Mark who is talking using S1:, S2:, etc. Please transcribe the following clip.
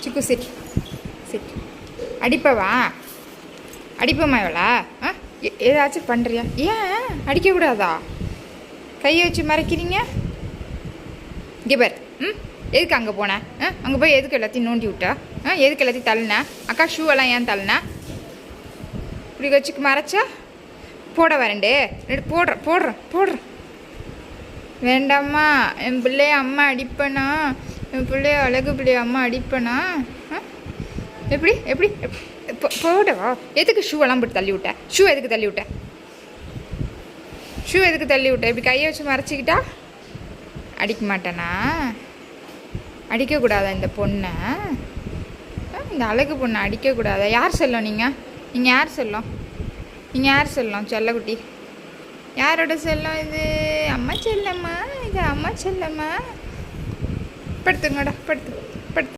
S1: சிக்கு sit sit. அடிப்பவா? அடிப்பம்மா இவளா? ஆ, ஏதாச்சும் பண்ணுறியா? ஏன் அடிக்கக்கூடாதா? கையை வச்சு மறைக்கிறீங்க. இங்கே பார். ம், எதுக்கு அங்கே போனேன்? அங்கே போய் எதுக்கு எல்லாத்தையும் நோண்டி விட்டா? எதுக்கு எல்லாத்தையும் தள்ளினேன்? அக்கா ஷூவெல்லாம் ஏன் தள்ளினேன்? இப்படி வச்சுக்கு மறைச்சா போட வரேன்டே. போடுறேன் போடுறேன் போடுறேன். வேண்டாம்மா, என் பிள்ளைய அம்மா அடிப்பேனா? என் பிள்ளைய அழகு பிள்ளைய அம்மா அடிப்பேனா? எப்படி எப்படி போடவா? எதுக்கு ஷூவெல்லாம் போட்டு தள்ளி விட்டேன்? ஷூ எதுக்கு தள்ளி விட்டேன்? ஷூ எதுக்கு தள்ளி விட்டேன்? இப்படி கையை வச்சு மறைச்சிக்கிட்டா அடிக்க மாட்டேனா? அடிக்கக்கூடாதா இந்த பொண்ணை? இந்த அழகு பொண்ணை அடிக்கக்கூடாதா? யார் செல்லம் நீங்கள்? நீங்கள் யார் செல்லம்? நீங்கள் யார் செல்லம்? செல்லக்குட்டி யாரோட செல்லம் இது? அம்மா செல்லம்மா, இது அம்மா செல்லம்மா. படுத்துங்கடா படுத்து.